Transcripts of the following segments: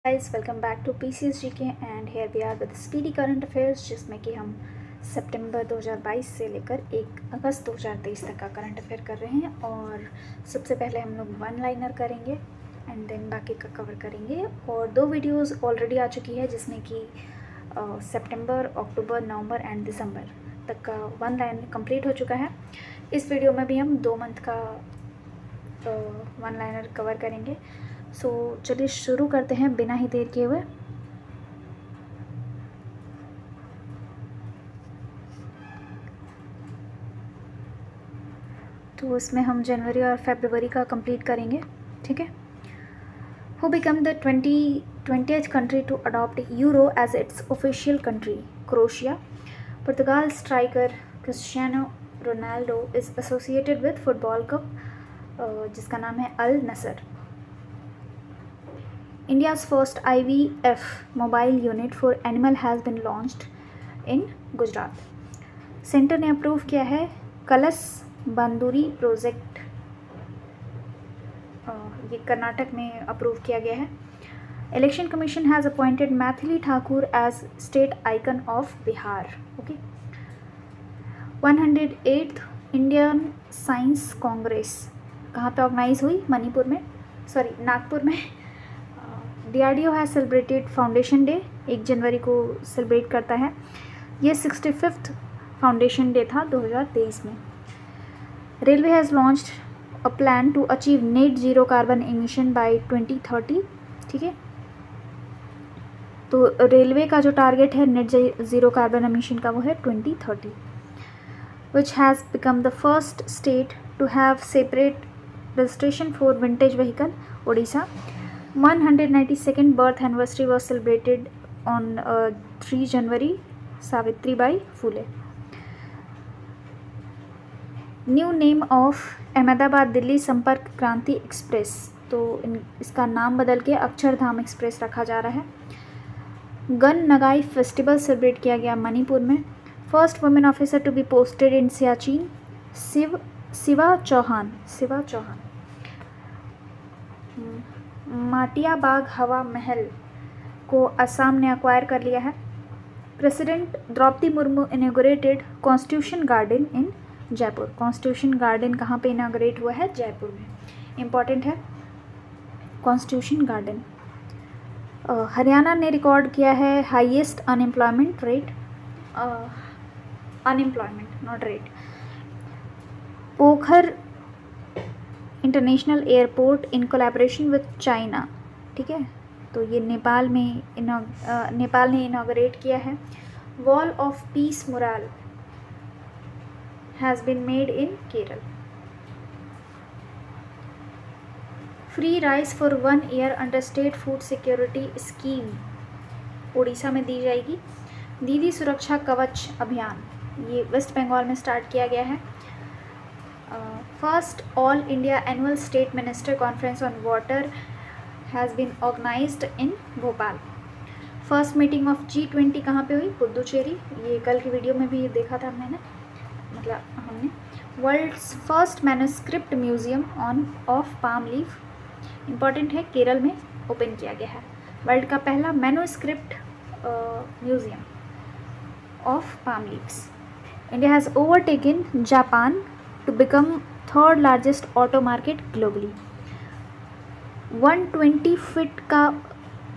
Guys welcome back to PCSGK and here we are with speedy current affairs, जिसमें कि हम सितंबर 2022 से लेकर 1 अगस्त 2023 तक का करंट अफेयर कर रहे हैं। और सबसे पहले हम लोग वन लाइनर करेंगे एंड देन बाकी का कवर करेंगे। और 2 वीडियोस ऑलरेडी आ चुकी है जिसमें कि सितंबर, अक्टूबर, नवंबर एंड दिसंबर तक का वन लाइनर कंप्लीट हो चुका है। इस वीडियो में भी हम 2 मंथ का वन लाइनर कवर करेंगे। सो चलिए शुरू करते हैं बिना ही देर किए हुए। तो इसमें हम जनवरी और फरवरी का कंप्लीट करेंगे, ठीक है। Who become the 20th country to adopt euro as its official country? Croatia. पुर्तगाल striker Cristiano Ronaldo is associated with football cup जिसका नाम है Al Nassr. India's first IVF mobile unit for animal has been launched in Gujarat. Centre ने approve किया है कलस बंदूरी project, ये कर्नाटक में अप्रूव किया गया है। Election commission has appointed Maithili Thakur as state icon of Bihar. Okay. 108th Indian science congress कहाँ पे ऑर्गेनाइज हुई? मणिपुर में, सॉरी नागपुर में। DRDO has celebrated foundation day, 1 जनवरी को सेलिब्रेट करता है। ये 65th फाउंडेशन डे था 2023 में। Railway has launched a plan to achieve net zero carbon emission by 2030, ठीक है। तो रेलवे का जो टारगेट है नेट ज़ीरो कार्बन एमिशन का वो है 2030। Which has become the first state to have separate registration for vintage vehicle? Odisha. 192nd birth anniversary was celebrated on 3 January, Savitribai Phule. New name of Ahmedabad Delhi संपर्क क्रांति express, तो इसका नाम बदल के अक्षरधाम एक्सप्रेस रखा जा रहा है। गन नगाई फेस्टिवल सेलिब्रेट किया गया मणिपुर में। First women officer to be posted in Siachen, Shiva Chauhan. Matia Bagh Hawa Mahal को असम ने अक्वायर कर लिया है। President Droupadi Murmu inaugurated constitution garden in Jaipur. Constitution garden कहाँ पे इनॉग्रेट हुआ है? जयपुर में। इम्पॉर्टेंट है कॉन्स्टिट्यूशन गार्डन। हरियाणा ने रिकॉर्ड किया है highest unemployment rate, unemployment not rate. Pokhara international airport in collaboration with China, ठीक है। तो ये नेपाल ने इनॉग्रेट किया है। Wall of peace mural has been made in Kerala. Free rice for 1 year under state food security scheme Orissa में दी जाएगी। दीदी सुरक्षा कवच अभियान ये वेस्ट बंगाल में स्टार्ट किया गया है। First All India Annual State Minister Conference on Water has been organized in Bhopal. First meeting of G20 कहाँ पे हुई? पुदुचेरी। ये कल की वीडियो में भी देखा था हमने हमने। World's first manuscript museum of palm leaf, important है, केरल में ओपन किया गया है। वर्ल्ड का पहला manuscript museum of palm leaves. India has overtaken Japan to become third largest auto market globally. 120 feet का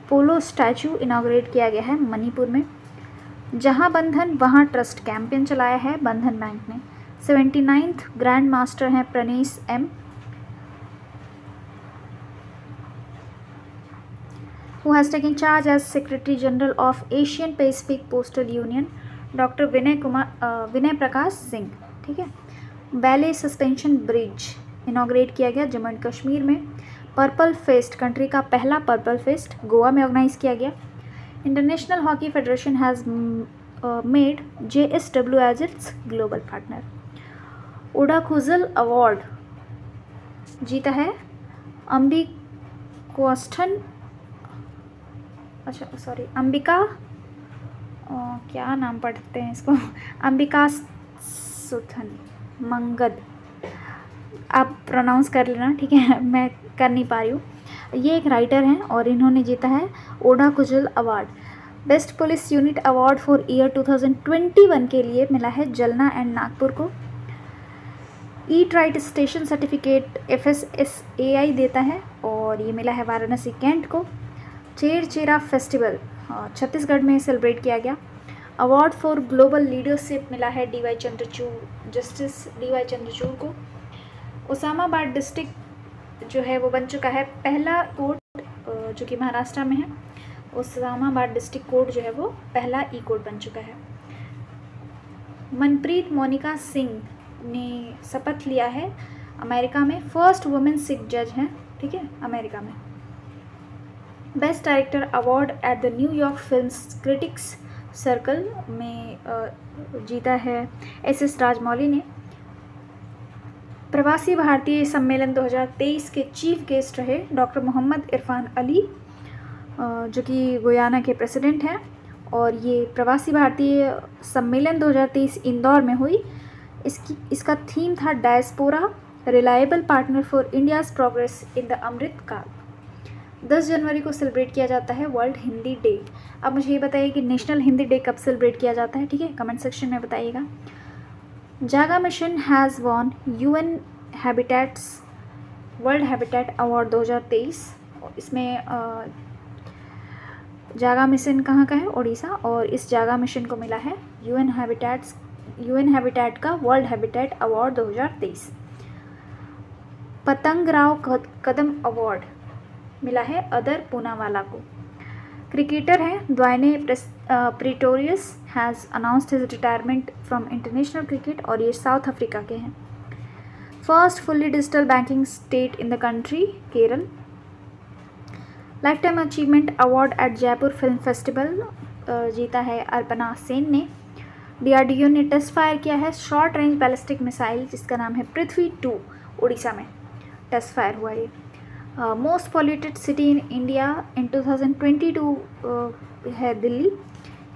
पोलो स्टैचू इनाग्रेट किया गया है मणिपुर में। जहां बंधन वहां ट्रस्ट कैंपेन चलाया है बंधन बैंक ने। 79th ग्रैंड मास्टर हैं Pranesh M. Who has taken charge as Secretary General of Asian Pacific Postal Union? Doctor Vinay Prakash Singh, ठीक है। बैले सस्पेंशन ब्रिज इनॉग्रेट किया गया जम्मू एंड कश्मीर में। पर्पल फेस्ट कंट्री का पहला पर्पल फेस्ट गोवा में ऑर्गेनाइज किया गया। International Hockey Federation has made JSW as its global partner. Odakkuzhal award जीता है अंबिका क्या नाम पढ़ते हैं इसको, अंबिका सुथन मंगद, आप प्रोनाउंस कर लेना, ठीक है, मैं कर नहीं पा रही हूँ। ये एक राइटर हैं और इन्होंने जीता है Oda Kuzhal award. Best police unit award for year 2021 के लिए मिला है जलना एंड नागपुर को। Eat right station certificate FSSAI देता है और ये मिला है वाराणसी कैंट को। चेर चेरा फेस्टिवल छत्तीसगढ़ में सेलिब्रेट किया गया। अवार्ड फॉर ग्लोबल लीडरशिप मिला है जस्टिस DY चंद्रचूड़ को। ओसामाबाद डिस्ट्रिक्ट जो है वो बन चुका है पहला कोर्ट जो कि महाराष्ट्र में है। ओसामाबाद डिस्ट्रिक्ट कोर्ट जो है वो पहला कोर्ट बन चुका है। मनप्रीत मोनिका सिंह ने शपथ लिया है अमेरिका में, फर्स्ट वुमेन सिख जज हैं, ठीक है, अमेरिका में। Best director award at the New York film critics circle में जीता है SS राजमौली ने। प्रवासी भारतीय सम्मेलन 2023 के चीफ गेस्ट रहे डॉक्टर मोहम्मद इरफान अली जो कि गुयाना के प्रेसिडेंट हैं, और ये प्रवासी भारतीय सम्मेलन 2023 इंदौर में हुई। इसका थीम था diaspora reliable partner for India's progress in the Amrit Kaal. 10 जनवरी को सेलिब्रेट किया जाता है वर्ल्ड हिंदी डे। अब मुझे ये बताइए कि नेशनल हिंदी डे कब सेलिब्रेट किया जाता है, ठीक है, कमेंट सेक्शन में बताइएगा। जागा mission has won UN habitats world habitat award 2023। इसमें जागा मिशन कहाँ का है, उड़ीसा, और इस जागा मिशन को मिला है UN हैबिटेट का world habitat award 2023। Patangrao Kadam award मिला है अदर पूनावाला को। क्रिकेटर हैं Dwaine Pretorius has announced his retirement from international cricket, और ये साउथ अफ्रीका के हैं। First fully digital banking state in the country Kerala. Lifetime achievement award at Jaipur film festival जीता है अर्पणा सेन ने। DRDO ने टेस्ट फायर किया है शॉर्ट रेंज बैलिस्टिक मिसाइल जिसका नाम है पृथ्वी 2, उड़ीसा में टेस्ट फायर हुआ ये। Most polluted city in India in 2022 है दिल्ली।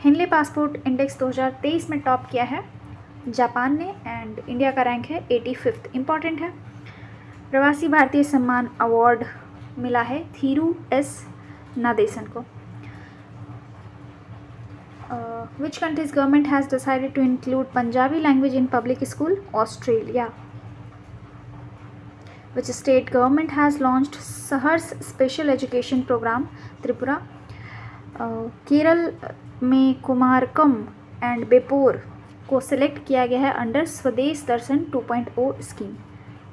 हेनले पासपोर्ट इंडेक्स 2023 में टॉप किया है जापान ने, एंड इंडिया का रैंक है 85th, इम्पॉर्टेंट है। प्रवासी भारतीय सम्मान अवार्ड मिला है थीरू S नादेसन को। Which country's government has decided to include Punjabi language in public school? Australia. Which state government has launched Sahars Special Education Program? Tripura. Kerala में कुमारकम एंड बेपोर को सिलेक्ट किया गया है अंडर स्वदेश दर्शन 2.0 स्कीम,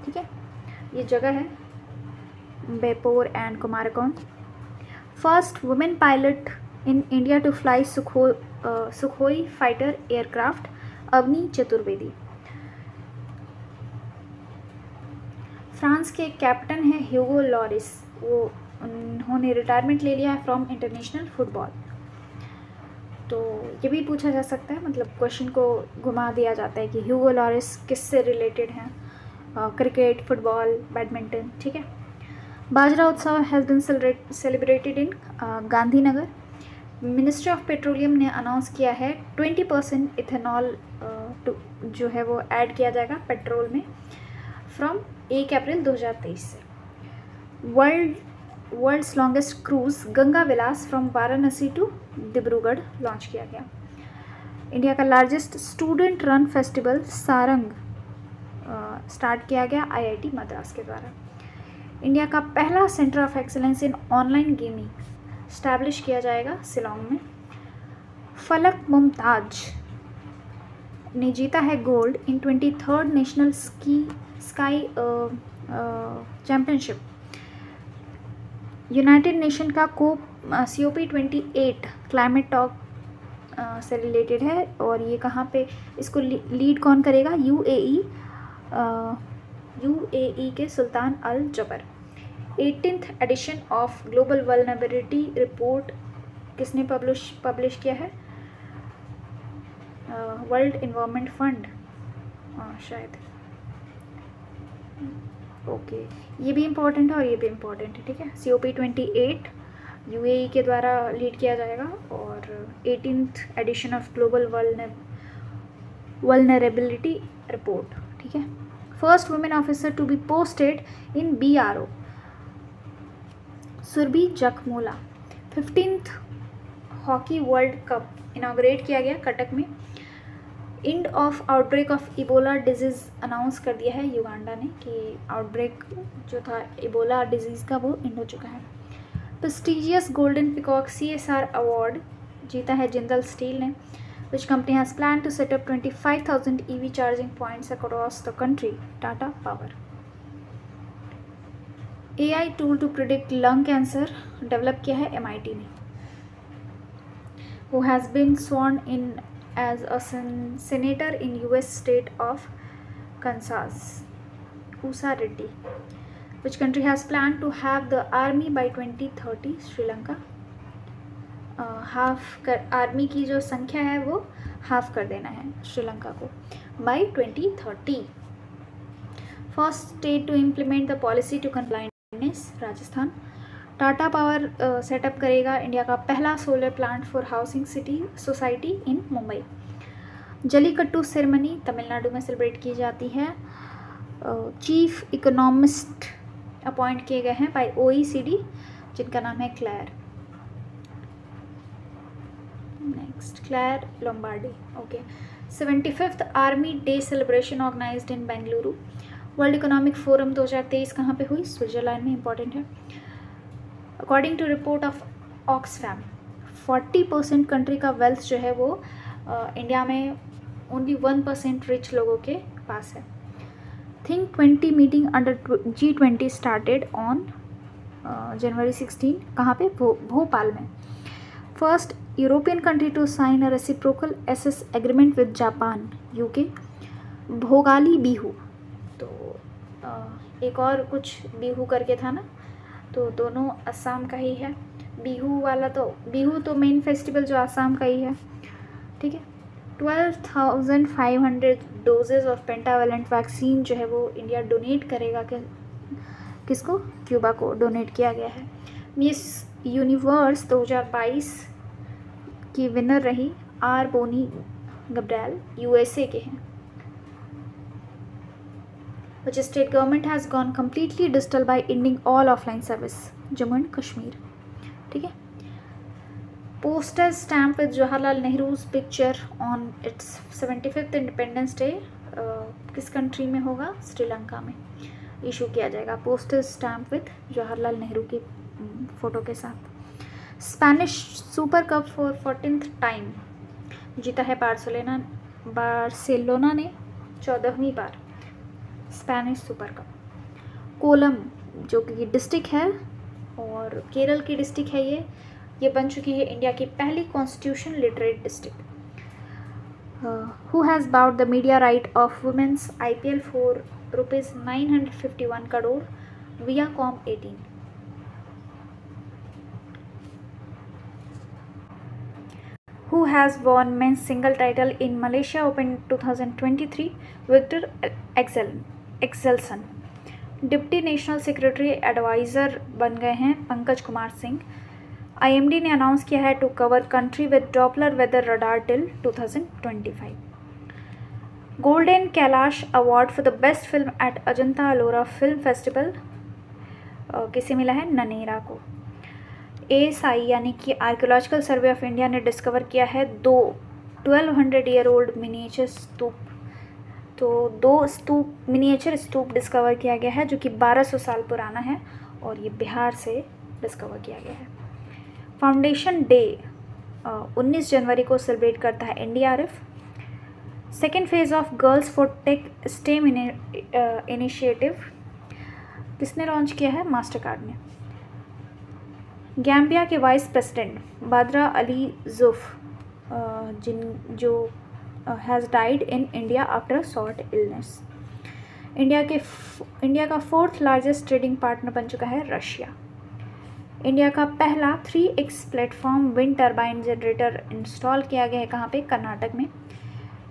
ठीक है, ये जगह है Beypore and Kumarakom. First women pilot in India to fly Sukhoi fighter aircraft Avani Chaturvedi. France के कैप्टन हैं ह्यूगो लॉरिस, वो उन्होंने रिटायरमेंट ले लिया है फ्रॉम इंटरनेशनल फुटबॉल। तो ये भी पूछा जा सकता है, मतलब क्वेश्चन को घुमा दिया जाता है कि ह्यूगो लॉरिस किससे रिलेटेड हैं, क्रिकेट, फुटबॉल, बैडमिंटन, ठीक है। बाजरा उत्सव has been celebrated in Gandhinagar. Ministry of petroleum ने अनाउंस किया है 20% इथेनॉल जो है वो ऐड किया जाएगा पेट्रोल में फ्रॉम 1 अप्रैल 2023 से। World's longest cruise Ganga Vilas from Varanasi to Dibrugarh launch किया गया। इंडिया का largest student run festival Saarang start किया गया IIT मद्रास के द्वारा। इंडिया का पहला centre of excellence in online gaming establish किया जाएगा शिलोंग में। फलक मुमताज ने जीता है gold in 23rd national sky championship. United Nation का COP28 क्लाइमेट टॉक से रिलेटेड है, और ये कहाँ पे इसको लीड कौन करेगा? UAE के सुल्तान Al Jaber. 18th edition of global vulnerability report किसने पब्लिश किया है? वर्ल्ड इन्वायरमेंट फंड शायद, ओके, ये भी इम्पोर्टेंट है और ये भी इम्पोर्टेंट है, ठीक है। COP28 UAE के द्वारा लीड किया जाएगा, और 18th edition of global vulnerability report, ठीक है। First women officer to be posted in BRO Surbhi Jakhmola. 15th hockey world cup inaugurate किया गया कटक में। End of outbreak of Ebola disease announce कर दिया है युगांडा ने कि आउटब्रेक जो था इबोला डिजीज़ का वो एंड हो चुका है। Prestigious golden peacock CSR award जीता है जिंदल स्टील ने। Which company has planned to set up 25,000 EV charging points across the country? Tata Power. AI tool to predict lung cancer develop किया है MIT ने। Who has been sworn in as a senator in US state of Kansas? Usha Reddy. Which country has planned to have the army by 2030? Sri Lanka. Army की जो संख्या है वो half कर देना है श्रीलंका को by 2030। First state to implement the policy to compliantness Rajasthan. Tata Power setup करेगा इंडिया का पहला solar plant for housing city society in Mumbai. Jallikattu ceremony Tamil Nadu में सेलिब्रेट की जाती है। चीफ इकोनॉमिस्ट अपॉइंट किए गए हैं बाय OECD जिनका नाम है Claire. Next Claire Lombardi. Okay. 75th army day celebration organised in Bengaluru. World economic forum 2023 कहाँ पे हुई? स्विट्जरलैंड में। इंपॉर्टेंट है। According to report of Oxfam 40% country का वेल्थ जो है वो इंडिया में ओनली 1% रिच लोगों के पास है। Think 20 meeting under G20 started on January 16 कहाँ पे? भोपाल में। First European country to sign a reciprocal SS agreement with Japan UK। Bhogali Bihu तो एक और कुछ बिहू करके था ना, तो दोनों असम का ही है। बिहू तो मेन फेस्टिवल जो असम का ही है, ठीक है। 12,500 डोजेज ऑफ पेंटावेलेंट वैक्सीन जो है वो इंडिया डोनेट करेगा। किसको? क्यूबा को डोनेट किया गया है। मिस यूनिवर्स 2022 की विनर रही आर बोनी गब्रियल, USA के हैं। Which state government has gone completely digital by ending all offline service? Jammu and Kashmir, ठीक है। Poster stamp with Jawaharlal Nehru's picture on it's 75th independence day किस कंट्री में होगा? श्रीलंका में इशू किया जाएगा poster stamp with Jawaharlal Nehru की फ़ोटो के साथ। Spanish super cup for 14th time जीता है बार्सिलोना ने 14वीं बार स्पेनिश सुपर कप। कोलम जो कि डिस्ट्रिक्ट है और केरल की डिस्ट्रिक्ट है, ये बन चुकी है इंडिया की पहली constitution literate district. Who has bought the media right of women's IPL for ₹951 crore Viacom 18। Who has won men's single title in Malaysia Open 2023? Victor Axelsen। Deputy national secretary adviser Pankaj गए हैं पंकज कुमार सिंह। IMD ने announce किया है to cover country with Doppler weather radar till 2025। Golden Kailash award for the best film at Ajanta Ellora film festival किसे मिला है? ननेरा को। ASI यानी कि आर्कियोलॉजिकल सर्वे ऑफ इंडिया ने डिस्कवर किया है 1200 ईयर ओल्ड मिनिएचर स्तूप। तो 2 मिनिएचर स्तूप डिस्कवर किया गया है जो कि 1200 साल पुराना है और ये बिहार से डिस्कवर किया गया है। फाउंडेशन डे 19 जनवरी को सेलिब्रेट करता है NDRF। Second phase of girls for tech STEM initiative किसने लॉन्च किया है? मास्टर कार्ड ने। गैम्बिया के vice president Badara Ali Joof जो has died in India after a short illness. India का 4th लार्जेस्ट ट्रेडिंग पार्टनर बन चुका है रशिया। इंडिया का पहला 3x platform wind turbine generator install किया गया है कहाँ पे? कर्नाटक में।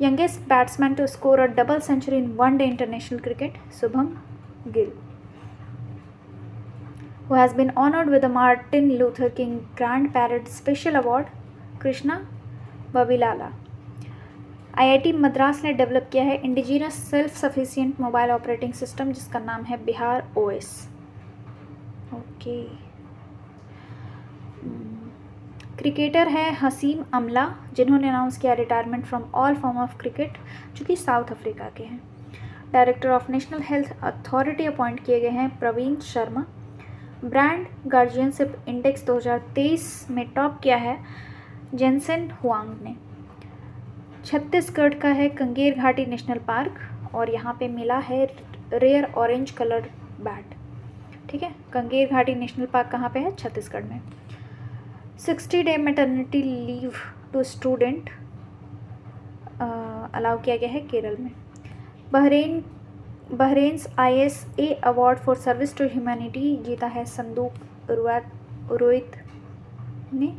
Youngest batsman to score a double century in one day international cricket Shubham Gill. Who has been honored with the Martin Luther King Grand Parade Special Award? Krishna बबीलाला। IIT Madras ने develop किया है indigenous self sufficient mobile operating system जिसका नाम है Bihar OS। Okay. Cricketer है हसीम अमला, जिन्होंने अनाउंस किया retirement from all form of cricket, जो कि साउथ अफ्रीका के हैं। Director of national health authority appoint किए गए हैं Praveen Sharma. Brand guardianship index 2023 में टॉप किया है जेनसेन हुआंग ने। छत्तीसगढ़ का है कंगेर घाटी नेशनल पार्क, और यहाँ पे मिला है रेयर ऑरेंज कलर बैट। ठीक है, कंगेर घाटी नेशनल पार्क कहाँ पे है? छत्तीसगढ़ में। 60 day maternity leave to student allow किया गया है केरल में। Bahrain's ISA award for service to humanity जीता है संदूक उरुइत ने।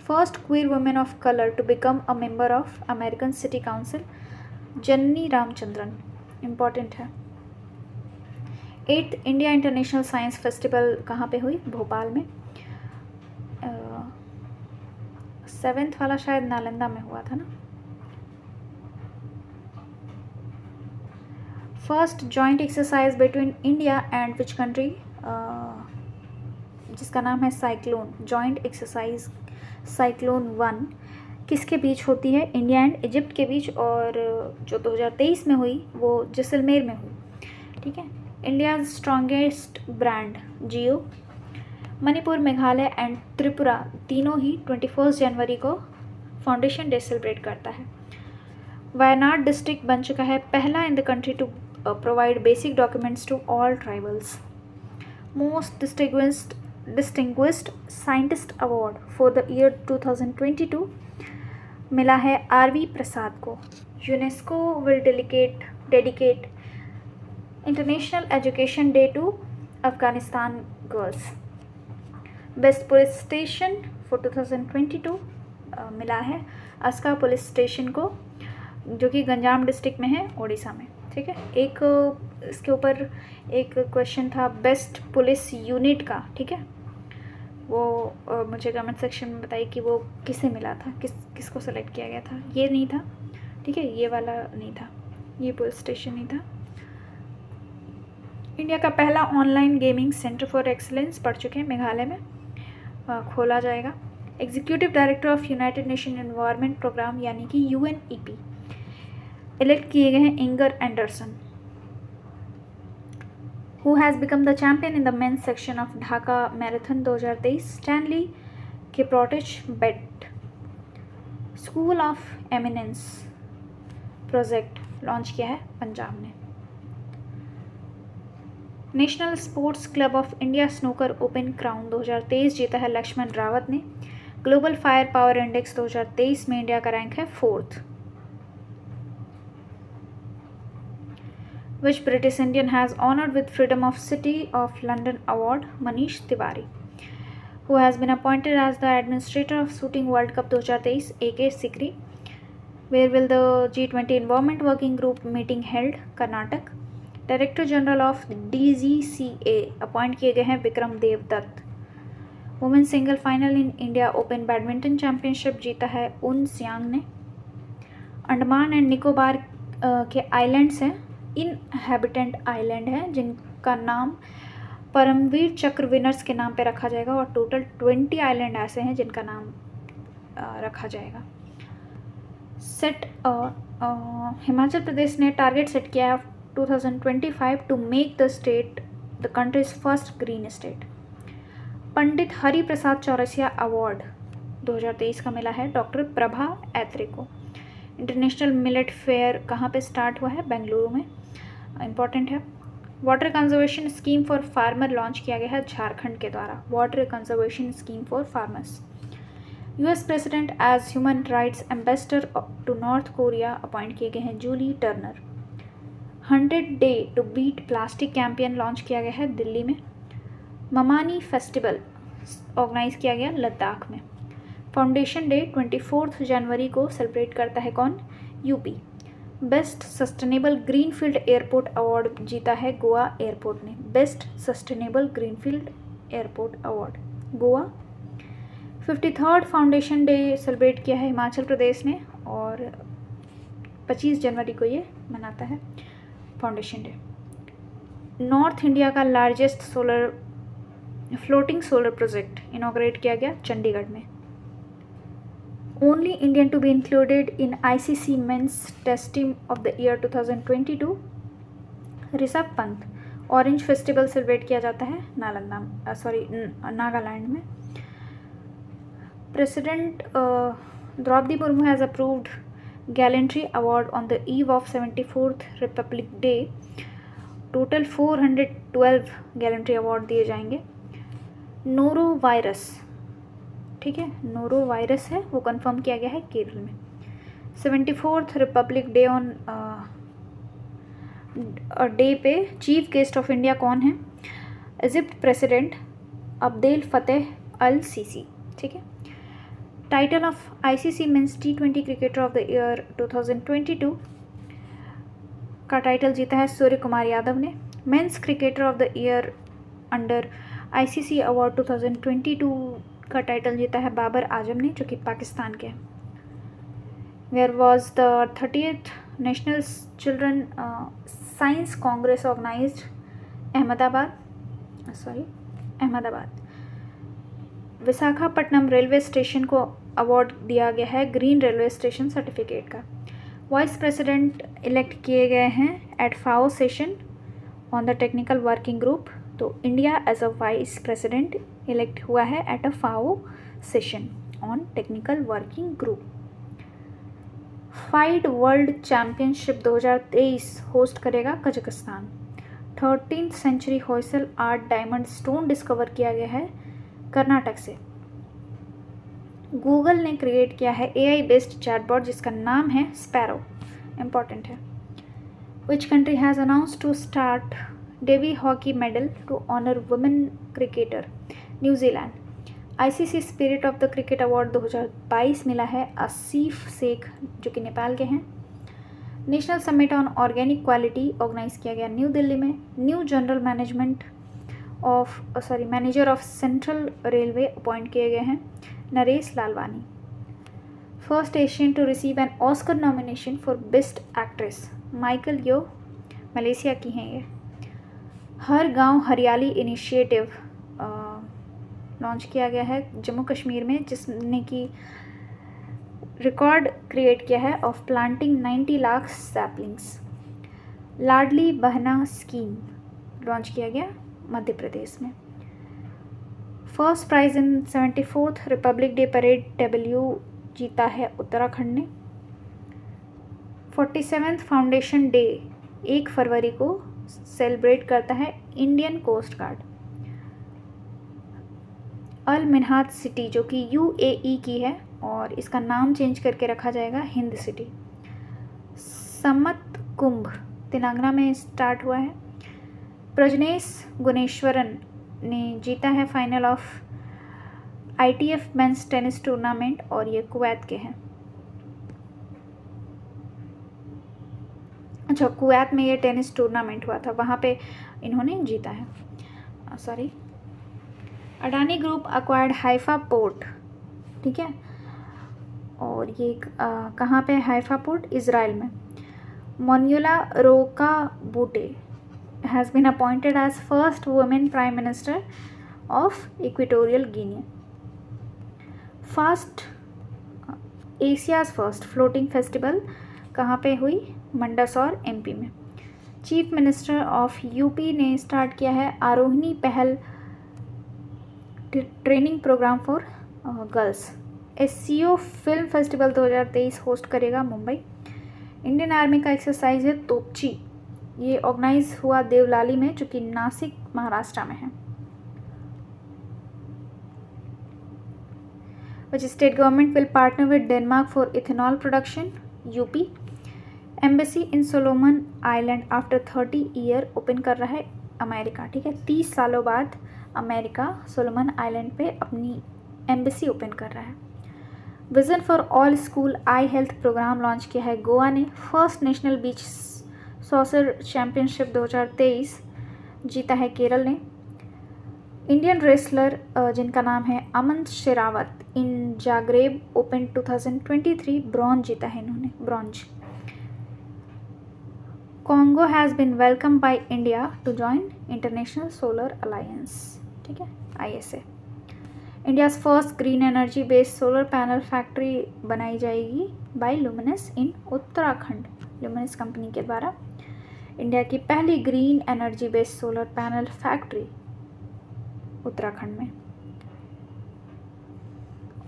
First queer women of colour to become a member of American city council Janani Ramachandran, important है। 8th India international science festival कहाँ पे हुई? भोपाल में। 7th वाला शायद नालंदा में हुआ था ना। First joint exercise between India and which country, जिसका नाम है साइक्लोन, जॉइंट एक्सरसाइज साइक्लोन 1 किसके बीच होती है? इंडिया एंड इजिप्ट के बीच, और जो 2023 में हुई वो जैसलमेर में हुई। ठीक है। India strongest brand Jio. Manipur, Meghalaya and Tripura तीनों ही 21 जनवरी को फाउंडेशन डे सेलिब्रेट करता है। वायनाड डिस्ट्रिक्ट बन चुका है पहला in the country to provide basic documents to all tribals. Most distinguished scientist award for the year 2022 मिला है RV प्रसाद को। UNESCO will dedicate international education day to Afghanistan girls. Best police station for 2022 मिला है Aska police station को, जो कि Ganjam district में है, उड़ीसा में। ठीक है। एक इसके ऊपर एक क्वेश्चन था बेस्ट पुलिस यूनिट का। ठीक है, वो मुझे कमेंट सेक्शन में बताइए कि वो किसे मिला था, किसको सेलेक्ट किया गया था। ये नहीं था, ठीक है, ये वाला नहीं था, ये पुलिस स्टेशन नहीं था। इंडिया का पहला online gaming centre for excellence पढ़ चुके हैं, मेघालय में खोला जाएगा। Executive director of United Nation environment programme यानी कि UNEP इलेक्ट किए गए हैं Inger Andersen, who has become the champion in the men's section of Dhaka Marathon 2023. Stanley Kiprotich Bett. School of eminence project launch किया है पंजाब ने। National sports club of India snooker open crown 2023 जीता है लक्ष्मण रावत ने। Global fire power index 2023 में India का rank है 4th। Which British Indian has honored with Freedom of City of London Award? Manish Tiwari, who has been appointed as the administrator of Shooting World Cup 2023, AK Sikri. Where will the G20 Environment Working Group meeting held? Karnataka. Director General of DGCA appoint किए गए हैं Vikram Dev Dutt. Women single final in India open badminton championship जीता है उन सियांग ने। Andaman and Nicobar के islands हैं, inhabitant island है, जिनका नाम परमवीर चक्र विनर्स के नाम पे रखा जाएगा, और टोटल 20 आइलैंड ऐसे हैं जिनका नाम रखा जाएगा। हिमाचल प्रदेश ने टारगेट सेट किया है 2025 to make the state the country's first green state. Pandit Hari Prasad Chaurasia award 2023 का मिला है डॉक्टर प्रभा ऐत्रे को। इंटरनेशनल मिलेट फेयर कहाँ पे स्टार्ट हुआ है? बेंगलुरु में, इम्पॉर्टेंट है। Water conservation scheme for farmer launch किया गया है झारखंड के द्वारा। Water conservation scheme for farmers. US president as human rights ambassador to North Korea appoint किए गए हैं Julie Turner. 100 day to beat plastic campaign launch किया गया है दिल्ली में। ममानी फेस्टिवल ऑर्गेनाइज किया गया लद्दाख में। फाउंडेशन डे 24 जनवरी को सेलिब्रेट करता है कौन? UP. Best sustainable greenfield airport award जीता है गोवा एयरपोर्ट ने। Best sustainable greenfield airport award Goa. 53rd foundation day celebrate किया है हिमाचल प्रदेश ने, और 25 जनवरी को ये मनाता है फाउंडेशन डे। नॉर्थ इंडिया का largest floating solar project inaugurate किया गया चंडीगढ़ में। Only Indian to be included in ICC men's test team of the year 2022, Rishabh Pant. Orange festival celebrate किया जाता है नागालैंड में। President Droupadi Murmu has approved gallantry award on the eve of 74th republic day. Total 412 gallantry award दिए जाएंगे। Noro virus, ठीक है, noro virus है वो कंफर्म किया गया है केरल में। 74th republic day on day पे चीफ गेस्ट ऑफ इंडिया कौन है? Egypt president Abdel Fattah Al Sisi, ठीक है। Title of ICC men's T20 cricketer of the year 2022 का टाइटल जीता है सूर्य कुमार यादव ने। Men's cricketer of the year under ICC award 2022 का टाइटल जीता है बाबर आजम ने, जो कि पाकिस्तान के हैं। Where was the 30th national children science congress organised? Ahmedabad. Visakhapatnam railway station को अवार्ड दिया गया है ग्रीन रेलवे स्टेशन सर्टिफिकेट का। वाइस प्रेसिडेंट इलेक्ट किए गए हैं at FAO session on the technical working group. तो India as a vice president elect हुआ है at a FAO session on technical working group. FIDE world championship 2023 host करेगा Kazakhstan. 13th century Hoysala art diamond stone discover किया गया है कर्नाटक से। Google ने create किया है AI बेस्ड चैटबॉट जिसका नाम है स्पैरो, इंपॉर्टेंट है। Which country has announced to start Davy hockey medal to honour women cricketer? New Zealand. ICC spirit of the cricket award 2022 मिला है आसिफ शेख, जो कि नेपाल के हैं। National summit on organic quality organise किया गया न्यू दिल्ली में। New general manager of central railway appoint किए गए हैं Naresh Lalwani. First Asian to receive an Oscar nomination for best actress Michael Yeoh, Malaysia की हैं ये। हर गांव हरियाली इनिशिएटिव लॉन्च किया गया है जम्मू कश्मीर में, जिसने कि रिकॉर्ड क्रिएट किया है of planting 90 lakh saplings. Ladli Behna scheme launch किया गया मध्य प्रदेश में। First prize in 74th republic day parade W जीता है उत्तराखंड ने। 47th फाउंडेशन डे 1 फरवरी को सेलिब्रेट करता है इंडियन कोस्ट गार्ड। अल मिन्हाज सिटी जो कि UAE की है और इसका नाम चेंज करके रखा जाएगा हिंद सिटी। सम्मत कुंभ तेलंगाना में स्टार्ट हुआ है। प्रजनेश गुणेश्वरन ने जीता है final of ITF men's tennis tournament और ये कुवैत के हैं। अच्छा, कुवैत में ये टेनिस टूर्नामेंट हुआ था, वहाँ पे इन्होंने जीता है। Adani group acquired Haifa port, ठीक है, और ये कहाँ पे हाइफा पोर्ट? इज़राइल में। Manuela Roka Botey has been appointed as first women prime minister of Equatorial Guinea. Asia's first floating festival कहाँ पे हुई? मंडसौर MP में। चीफ मिनिस्टर ऑफ UP ने स्टार्ट किया है Arohini Pahal training programme for girls. SCO film festival 2023 host करेगा Mumbai. Indian army का exercise है तोपची, ये ऑर्गेनाइज हुआ देवलाली में, जो कि नासिक महाराष्ट्र में है। Which state government will partner with Denmark for ethanol production? UP। Embassy in Solomon island after 30 year open कर रहा है अमेरिका, ठीक है, 30 सालों बाद अमेरिका सोलोमन आइलैंड पे अपनी एम्बेसी ओपन कर रहा है। Vision for all school eye health programme launch किया है गोवा ने। First national beach soccer championship 2023 जीता है केरल ने। इंडियन रेसलर जिनका नाम है Aman Sehrawat in Zagreb open 2023 bronze जीता है इन्होंने, bronze. Congo has been welcome by India to join international solar alliance, ठीक है, ISA। India's first green energy based solar panel factory बनाई जाएगी by Luminous in Uttarakhand, Luminous company के द्वारा इंडिया की पहली green energy based solar panel factory Uttarakhand में।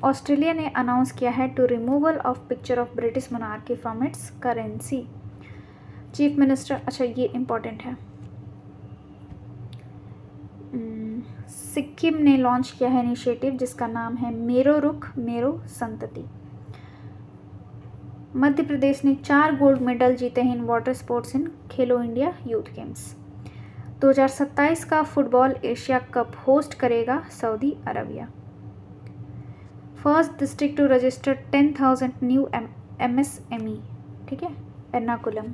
Australia ने अनाउंस किया है to removal of picture of British monarchy from its currency. Chief minister, अच्छा ये इम्पोर्टेंट है, सिक्किम ने लॉन्च किया है इनिशिएटिव जिसका नाम है मेरो रुख मेरो संतति। मध्य प्रदेश ने 4 गोल्ड मेडल जीते हैं in water sports in Khelo India youth games. 2027 का फुटबॉल एशिया कप होस्ट करेगा Saudi Arabia. First district to register 10,000 new MSME, ठीक है, एर्नाकुलम।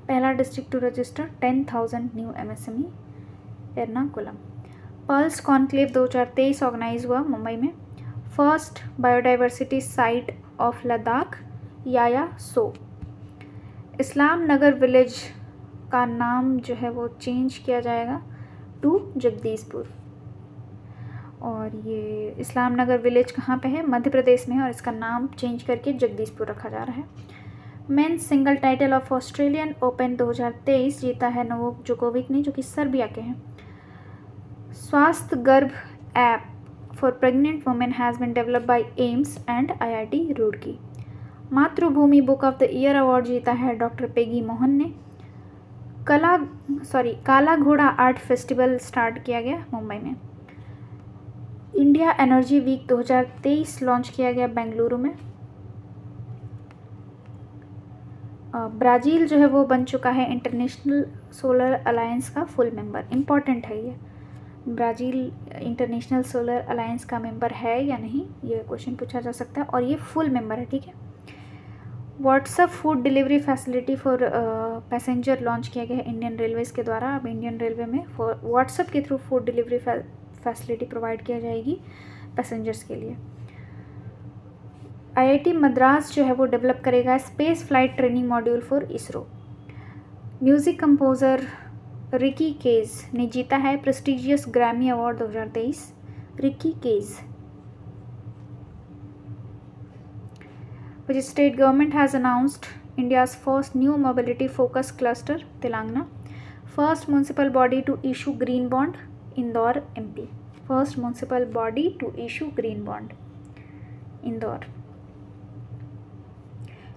पहला district to register 10,000 new MSME, Ernakulam. Pulse conclave 2023 organise हुआ मुंबई में। First biodiversity site of Ladakh Yaya Tso. Islam Nagar village का नाम जो है वो चेंज किया जाएगा टू जगदीशपुर। और ये इस्लाम नगर विलेज कहाँ पे है? मध्य प्रदेश में है और इसका नाम चेंज करके जगदीशपुर रखा जा रहा है। Men's single title of Australian open 2023 जीता है नोवाक जोकोविक ने, जो कि सर्बिया के हैं। Swasthya Garbh app for pregnant women has been developed by AIIMS and IIT Roorkee. Mathrubhumi book of the year award जीता है डॉक्टर पेगी मोहन ने। काला घोड़ा आर्ट फेस्टिवल स्टार्ट किया गया मुंबई में। इंडिया एनर्जी वीक 2023 लॉन्च किया गया बेंगलुरु में। ब्राज़ील जो है वो बन चुका है इंटरनेशनल सोलर अलायंस का फुल मेंबर। इम्पॉर्टेंट है ये, ब्राज़ील इंटरनेशनल सोलर अलायंस का मेंबर है या नहीं, ये क्वेश्चन पूछा जा सकता है, और ये फुल मेंबर है, ठीक है। WhatsApp food delivery facility for passenger launch किया गया है इंडियन रेलवेज़ के द्वारा। अब इंडियन रेलवे में व्हाट्सएप के through food delivery facility provide किया जाएगी पैसेंजर्स के लिए। IIT मद्रास जो है वो डेवलप करेगा space flight training module for ISRO. Music composer Ricky Kej ने जीता है prestigious Grammy award 2023। Ricky Kej. Which state government has announced India's first new mobility focus cluster, Telangana. First municipal body to issue green bond, Indore, MP. First municipal body to issue green bond, Indore.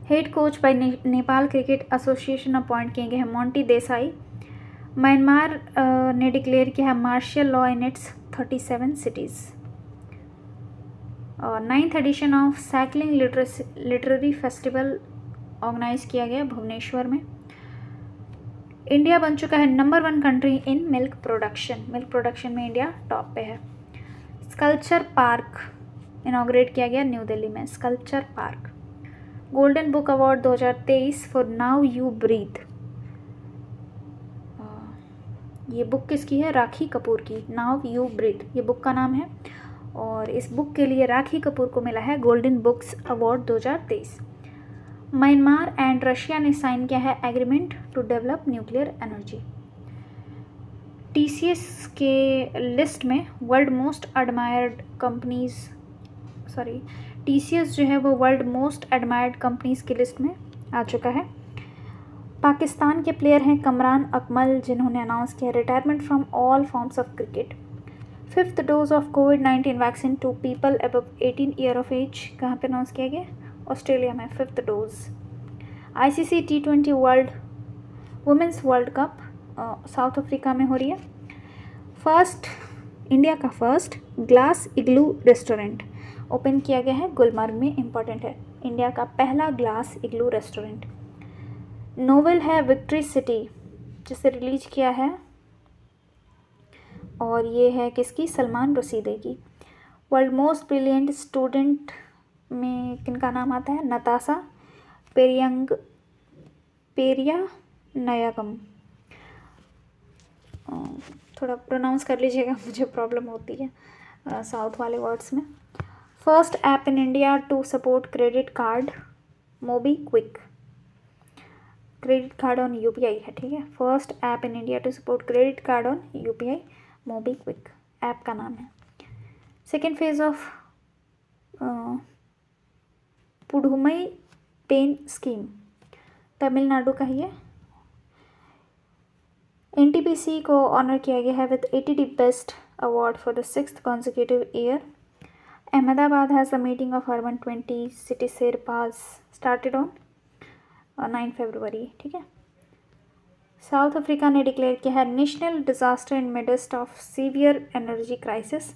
Head by Nepal cricket association appoint किए गए हैं Monty Desai. Myanmar ने declare किया है martial law in its 37 cities. 9th edition of cycling literary festival organise किया गया भुवनेश्वर में। India बन चुका है number 1 country in milk production. Milk production में इंडिया टॉप पे है। स्कल्पचर पार्क इनॉग्रेट किया गया न्यू दिल्ली में। Sculpture park. Golden book award 2023 for now you breathe. ये बुक किसकी है? राखी कपूर की। नाउ यू ब्रीथ ये बुक का नाम है और इस बुक के लिए राखी कपूर को मिला है golden books award 2023। Myanmar and Russia ने साइन किया है agreement to develop nuclear energy. TCS के लिस्ट में world most admired companies TCS जो है वो वर्ल्ड मोस्ट एडमायर्ड कंपनीज की लिस्ट में आ चुका है। पाकिस्तान के प्लेयर हैं कमरान अकमल, जिन्होंने अनाउंस किया retirement from all forms of cricket. 5th dose of Covid vaccine to people above 18 year of age कहाँ पे अनाउंस किया गया? ऑस्ट्रेलिया में 5th dose. ICC T20 world women's world cup South Africa में हो रही है। इंडिया का first glass igloo restaurant open किया गया है गुलमर्ग में। इम्पॉर्टेंट है, इंडिया का पहला ग्लास इग्लू रेस्टोरेंट। नोवेल है विक्ट्री सिटी, जिसे रिलीज किया है और ये है किसकी? सलमान रशीदी की। वर्ल्ड मोस्ट ब्रिलियंट स्टूडेंट में किनका नाम आता है? नताशा पेरिया-नयागम। थोड़ा प्रोनाउंस कर लीजिएगा, मुझे प्रॉब्लम होती है साउथ वाले वर्ड्स में। First app in India to support credit card MobiKwik. Credit card on UPI है, ठीक है। First app in India to support credit card on UPI MobiKwik app का नाम है। Second phase of Pudhumai Penn scheme Tamil Nadu का ही है। एनटीपीसी को ऑनर किया गया है with 80 best award for the 6th consecutive year. Ahmedabad has the meeting of urban 20 city Sherpas started on 9 फरवरी, ठीक है। साउथ अफ्रीका ने डिक्लेयर किया है national disaster in midst of severe energy crisis.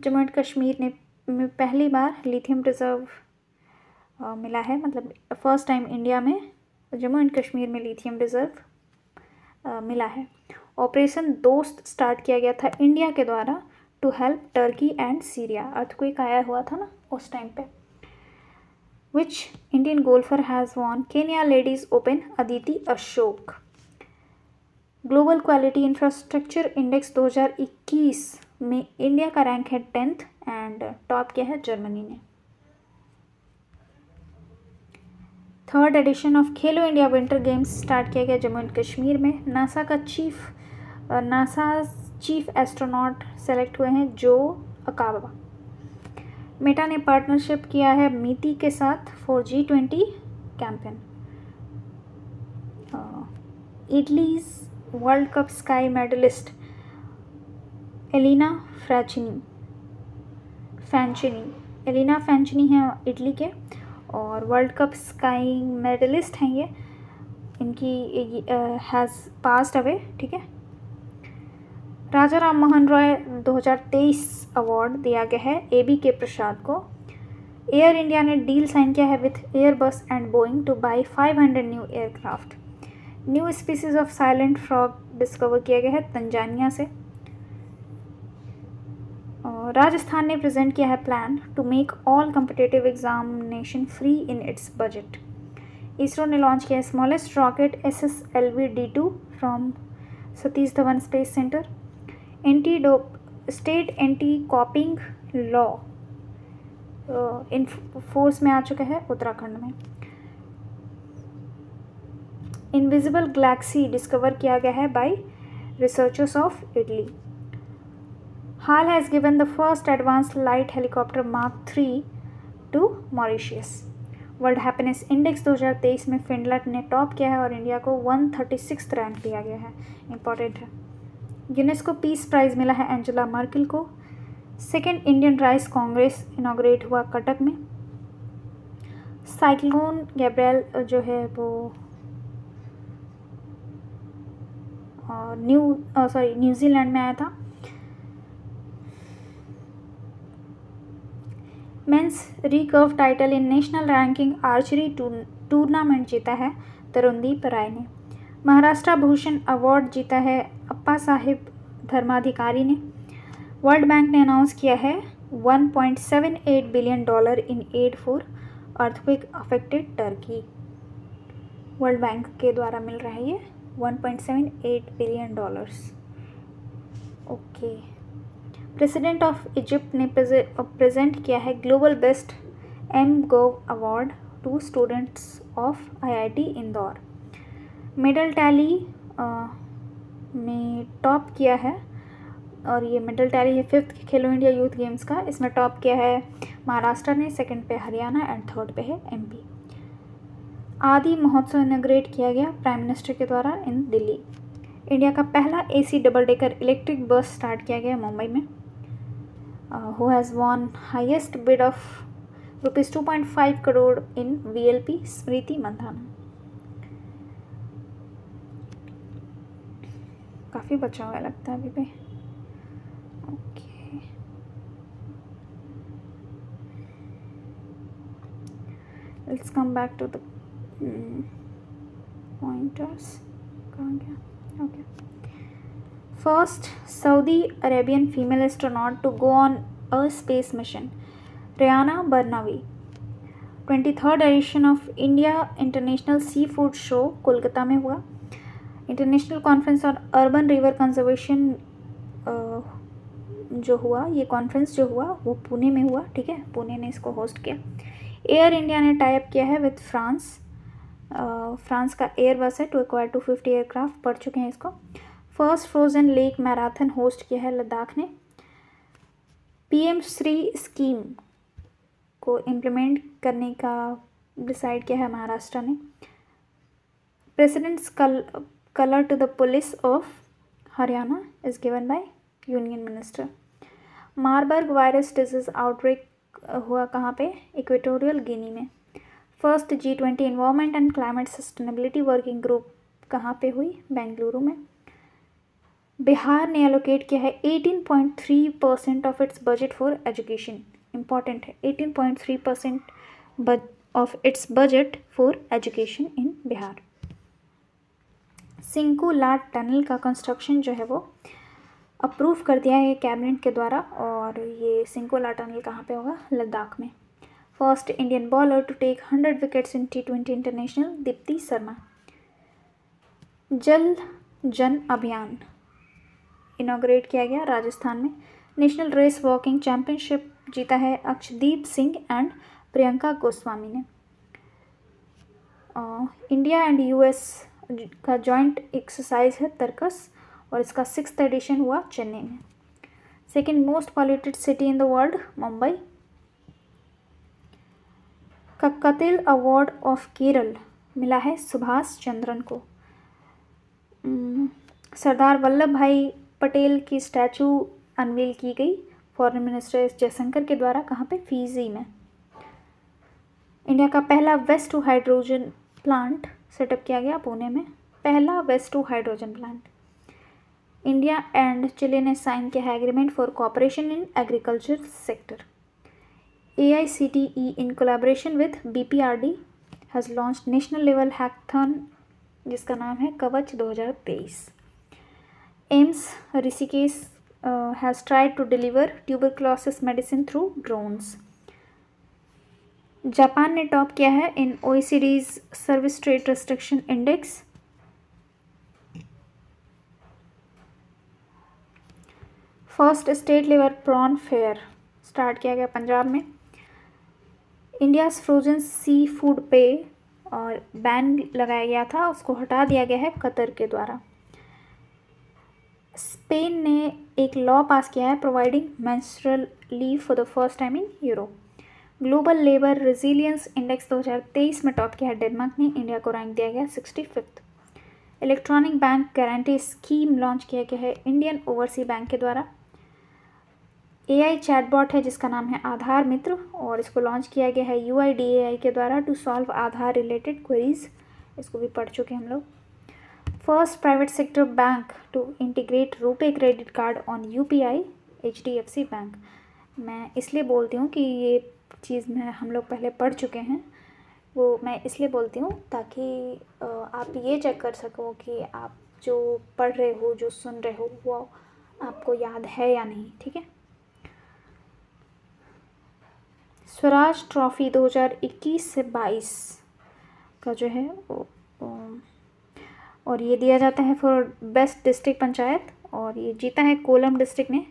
Jammu and Kashmir में पहली बार लिथियम रिजर्व मिला है, मतलब फर्स्ट टाइम इंडिया में जम्मू एंड कश्मीर में लिथियम रिजर्व मिला है। ऑपरेशन दोस्त स्टार्ट किया गया था इंडिया के द्वारा to help Turkey and Syria. Earthquake आया हुआ था ना उस टाइम पे। Which Indian golfer has won Kenya ladies open Aditi Ashok. Global quality infrastructure index 2021 में इंडिया का रैंक है 10th एंड टॉप किया है जर्मनी ने। Third edition of Khelo India winter games start किया गया जम्मू एंड कश्मीर में। नासा चीफ एस्ट्रोनॉट सेलेक्ट हुए हैं जो अकाबा। मेटा ने पार्टनरशिप किया है मीती के साथ for G20 campaign. Italy's world cup ski medallist Elena Fanchini है इटली के और वर्ल्ड कप स्काई मेडलिस्ट हैं ये। इनकी हैज़ पास्ड अवे, ठीक है। राजा राम मोहन रॉय 2023 अवार्ड दिया गया है AB के प्रसाद को। एयर इंडिया ने डील साइन किया है with Airbus and Boeing two by 500 new aircraft. New species of silent frog discover किया गया है तंजानिया से। राजस्थान ने प्रेजेंट किया है plan to make all competitive examination free in its budget. ISRO ने लॉन्च किया है smallest rocket SSLV-D2 from Satish Dhawan space centre. State anti copying law in force में आ चुका है उत्तराखंड में। इनविजिबल गैलेक्सी डिस्कवर किया गया है by researchers of Italy. HAL has given the first advance light helicopter Mark 3 to Mauritius. World happiness index 2023 में Finland ने टॉप किया है और इंडिया को 136th रैंक दिया गया है। इंपॉर्टेंट है। यूनेस्को पीस प्राइज़ मिला है एंजेला मर्केल को। Second Indian rice Congress inaugurate हुआ कटक में। साइक्लोन गैब्रियल जो है वो न्यूजीलैंड में आया था। Men's recurve title in national ranking archery tournament जीता है तरुणदीप राय ने। महाराष्ट्र भूषण अवार्ड जीता है अप्पा साहिब धर्माधिकारी ने। वर्ल्ड बैंक ने अनाउंस किया है $1.78 billion in aid for earthquake affected Turkey. World bank के द्वारा मिल रहा है ये $1.78 billion. Okay. President of Egypt ने प्रेजेंट किया है global best mGov award to students of IIT Indore. Medal tally में टॉप किया है और ये मेडल टैली है 5th खेलो इंडिया यूथ गेम्स का। इसमें टॉप किया है महाराष्ट्र ने, सेकंड पे हरियाणा एंड थर्ड पे है MP। आदि महोत्सव इनॉग्रेट किया गया प्राइम मिनिस्टर के द्वारा इन दिल्ली। इंडिया का पहला AC double decker electric bus start किया गया मुंबई में। Who has won highest bid of ₹2.5 crore in VLP Smriti Mandhana. काफ़ी बचा हुआ लगता है अभी पे। Okay. Let's come back to the pointers. कहाँ गया? Okay. First Saudi Arabian female astronaut to go on a space mission Rayyanah Barnawi. 23rd edition of India international sea food show Kolkata में हुआ। International conference on urban river conservation जो हुआ, ये conference जो हुआ वो पुणे में हुआ, ठीक है। पुणे ने इसको होस्ट किया। एयर इंडिया ने टाई अप किया है विथ फ्रांस का एयरबस है टू एक्वायर 250 एयरक्राफ्ट, पढ़ चुके हैं इसको। First frozen lake marathon host किया है लद्दाख ने। PM श्री स्कीम को इम्प्लीमेंट करने का डिसाइड किया है महाराष्ट्र ने। President's colour to the police of Haryana is given by union minister. Marburg virus disease outbreak हुआ कहाँ पे? इक्वेटोरियल गिनी में। First G20 environment and climate sustainability working group कहाँ पे हुई? बेंगलुरु में। बिहार ने एलोकेट किया है 18.3% of its budget for education. Important है, 18.3% of its budget for education in Bihar. सिंकुलाट टनल का कंस्ट्रक्शन जो है वो अप्रूव कर दिया है कैबिनेट के द्वारा, और ये सिंकुलाट टनल कहाँ पे होगा? लद्दाख में। First Indian bowler to take 100 wickets in T20 international, Deepti Sharma. Jal Jan अभियान इनॉग्रेट किया गया राजस्थान में। नेशनल रेस वॉकिंग चैंपियनशिप जीता है अक्षदीप सिंह एंड प्रियंका गोस्वामी ने। इंडिया एंड US का जॉइंट एक्सरसाइज है तर्कस, और इसका 6th एडिशन हुआ चेन्नई में। Second most polluted city in the world, Mumbai. कक्कतिल अवार्ड ऑफ केरल मिला है सुभाष चंद्रन को। सरदार वल्लभ भाई पटेल की स्टैचू अनवील की गई फॉरेन मिनिस्टर एस जयशंकर के द्वारा, कहाँ पे? फिजी में। इंडिया का पहला waste to hydrogen plant setup किया गया पुणे में, पहला waste to hydrogen plant. India and Chile ने साइन किया है agreement for cooperation in agriculture sector. AICTE in collaboration with BPRD has launched national level hackathon जिसका नाम है Kavach 2023। AIIMS Rishikesh has tried to deliver tuberculosis medicine through drones. Japan ने top किया है in OECD's service trade restriction index. First state level prawn fair start किया गया पंजाब में। India's frozen sea food पे और बैन लगाया गया था, उसको हटा दिया गया है कतर के द्वारा। स्पेन ने एक लॉ पास किया है providing menstrual leave for the first time in Europe. Global labour resilience index 2023 में टॉप किया है डेनमार्क ने, इंडिया को रैंक दिया गया 65th। Electronic bank guarantee scheme launch किया गया है इंडियन ओवरसीज बैंक के द्वारा। AI चैटबॉट है जिसका नाम है आधार मित्र, और इसको लॉन्च किया गया है UIDAI के द्वारा to solve Aadhaar related queries. इसको भी पढ़ चुके हम लोग। First private sector bank to integrate RuPay credit card on UPI, HDFC bank. मैं इसलिए बोलती हूँ कि ये चीज़ में हम लोग पहले पढ़ चुके हैं, वो मैं इसलिए बोलती हूँ ताकि आप ये चेक कर सको कि आप जो पढ़ रहे हो, जो सुन रहे हो, वो आपको याद है या नहीं। ठीक है। स्वराज ट्रॉफी 2021 से 22 का जो है और ये दिया जाता है फॉर बेस्ट डिस्ट्रिक्ट पंचायत, और ये जीता है कोलम डिस्ट्रिक्ट ने,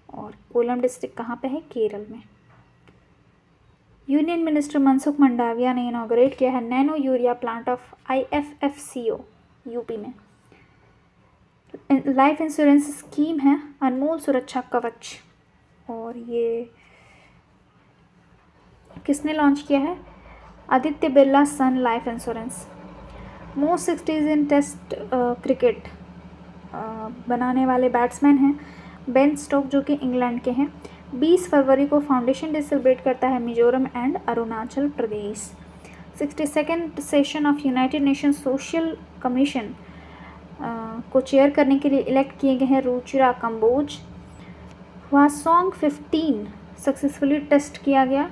और कोलम डिस्ट्रिक्ट कहाँ पे है? केरल में। यूनियन मिनिस्टर मनसुख मंडाविया ने इनॉग्रेट किया है nano urea plant of IFFCO UP में। लाइफ इंश्योरेंस स्कीम है अनमोल सुरक्षा कवच, और ये किसने लॉन्च किया है? आदित्य बिरला सन लाइफ इंश्योरेंस। मोस्ट 60s इन टेस्ट क्रिकेट बनाने वाले बैट्समैन हैं बेन स्टोक, जो कि इंग्लैंड के हैं। 20 फरवरी को फाउंडेशन डे सेलिब्रेट करता है Mizoram and Arunachal Pradesh. 62nd session of United Nation social commission को चेयर करने के लिए इलेक्ट किए गए हैं Ruchira Kamboj. Hwasong 15 successfully test किया गया,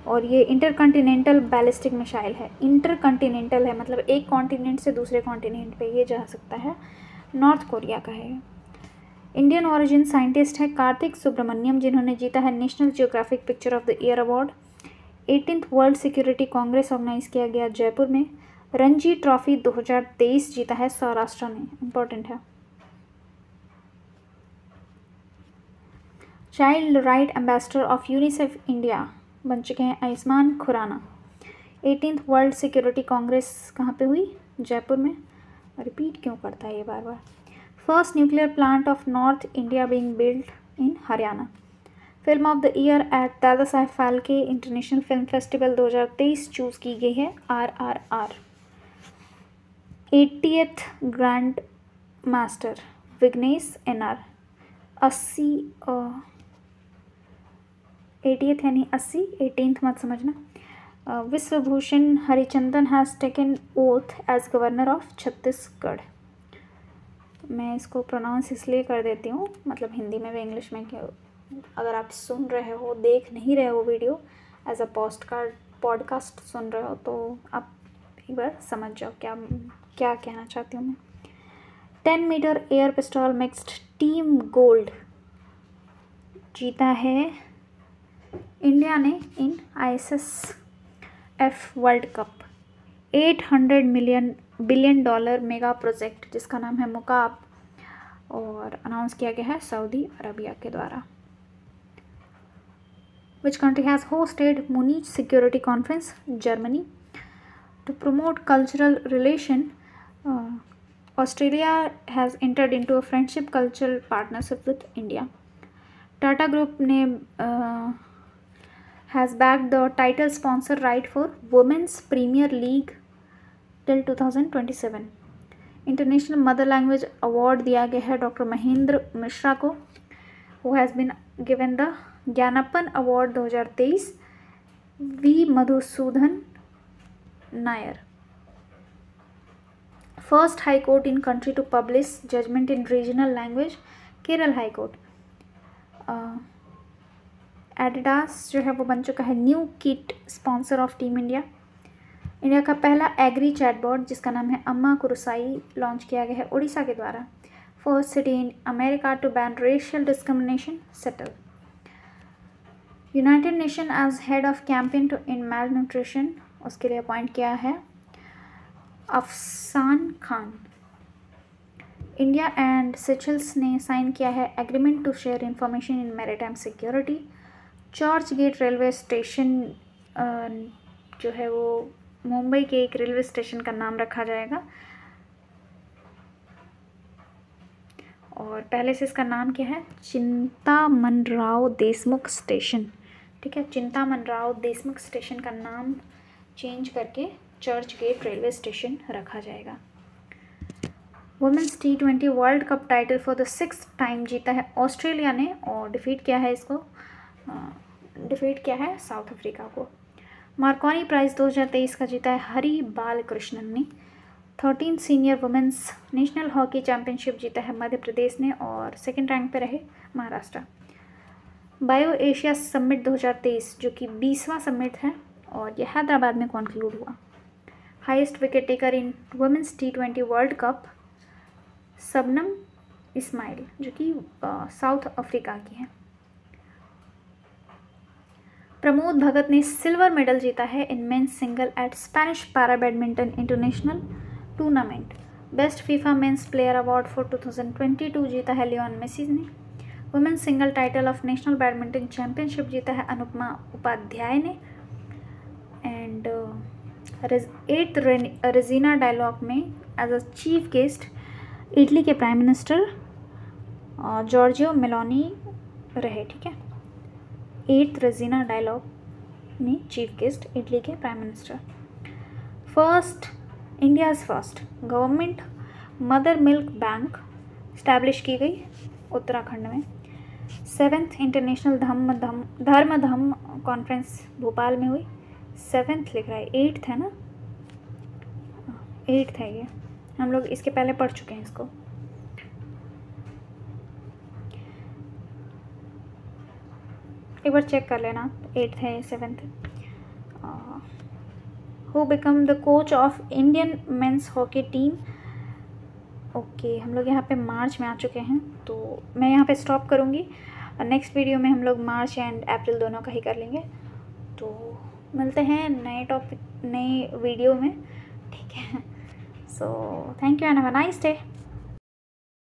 और ये इंटरकॉन्टिनेंटल बैलिस्टिक मिसाइल है। इंटरकॉन्टिनेंटल है मतलब एक कॉन्टिनेंट से दूसरे कॉन्टिनेंट पे ये जा सकता है। नॉर्थ कोरिया का है। इंडियन ओरिजिन साइंटिस्ट है कार्तिक सुब्रमण्यम, जिन्होंने जीता है national geographic picture of the year award. 18th world security congress organise किया गया जयपुर में। रणजी ट्रॉफी 2023 जीता है सौराष्ट्र ने, इम्पोर्टेंट है। Child right ambassador of UNICEF India बन चुके हैं Ayushmann Khurrana. 18th world security congress कहाँ पे हुई? जयपुर में। रिपीट क्यों करता है ये बार बार? First nuclear plant of north India being built in Haryana. Film of the year at Dada Saheb Phalke international film festival 2023 choose की गई है RRR। 80th grand master Vignesh NR। 80 80th यानी 80, 18th मत समझना। Vishwabhushan Harichandan has taken oath as governor of Chhattisgarh. मैं इसको pronounce इसलिए कर देती हूँ, मतलब हिंदी में भी इंग्लिश में, कि अगर आप सुन रहे हो, देख नहीं रहे हो वीडियो, एज अ पॉडकास्ट सुन रहे हो, तो आप एक बार समझ जाओ क्या क्या कहना चाहती हूँ मैं। 10 metre air pistol mixed team gold जीता है इंडिया ने in ISSF world cup. $800 billion mega project जिसका नाम है मुकाब, और अनाउंस किया गया है सऊदी अरबिया के द्वारा। Which country has hosted Munich Security Conference? Germany. To promote cultural relation, Australia has entered into a friendship cultural partnership with India. Tata Group has backed the title sponsor right for Women's Premier League till 2027. International mother language award दिया गया है doctor Mahendra Mishra को, who has been given the Jnanpith award 2023 V Madhusudan Nair. First high court in country to publish judgment in regional language, Kerala high court. Adidas जो है वो बन चुका है new kit sponsor of team India. India का पहला एग्री चैटबॉट जिसका नाम है अम्मा कुरुसाई लॉन्च किया गया है उड़ीसा के द्वारा। First city in America to ban racial discrimination Seattle. United Nation as head of campaign to end malnutrition, उसके लिए अपॉइंट किया है Afshan Khan. India and Seychelles ने साइन किया है agreement to share information in maritime security. Church gate railway station जो है वो मुंबई के एक रेलवे स्टेशन का नाम रखा जाएगा, और पहले से इसका नाम क्या है, चिंतामनराव देशमुख स्टेशन। ठीक है, चिंतामनराव देशमुख स्टेशन का नाम चेंज करके चर्च गेट रेलवे स्टेशन रखा जाएगा। Women's T20 world cup title for the 6th time जीता है ऑस्ट्रेलिया ने, और डिफीट किया है साउथ अफ्रीका को। मार्कोनी प्राइज़ 2023 का जीता है हरि बालकृष्णन ने। 13 senior women's national hockey championship जीता है मध्य प्रदेश ने, और सेकंड रैंक पे रहे महाराष्ट्र। बायो एशिया समिट 2023 जो कि 20वां समिट है, और यह हैदराबाद में कॉन्क्लूड हुआ। Highest wicket taker in women's T20 world cup Shabnim Ismail जो कि साउथ अफ्रीका की है। प्रमोद भगत ने सिल्वर मेडल जीता है in men's single at Spanish para badminton international tournament. Best FIFA men's player award for 2022 जीता है लियोन मेसी ने। Women's single title of national badminton championship जीता है अनुपमा उपाध्याय ने। एंड 8th रेजिना डायलॉग में as a chief guest Italy के prime minister Giorgia Meloni रहे। ठीक है, 8th रेजिना डायलॉग में चीफ गेस्ट इटली के prime minister. India's first government mother milk bank establish की गई उत्तराखंड में। 7th इंटरनेशनल धर्म कॉन्फ्रेंस भोपाल में हुई। 7th लिख रहा है, 8th है ना, 8th है ये, हम लोग इसके पहले पढ़ चुके हैं इसको। एक बार चेक कर लेना, 8th है 7th। Who become the coach of Indian men's hockey team. Okay, हम लोग यहाँ पे मार्च में आ चुके हैं, तो मैं यहाँ पे स्टॉप करूँगी। नेक्स्ट वीडियो में हम लोग मार्च एंड अप्रैल दोनों का ही कर लेंगे। तो मिलते हैं नए टॉपिक नए वीडियो में। ठीक है, so thank you and have a nice day.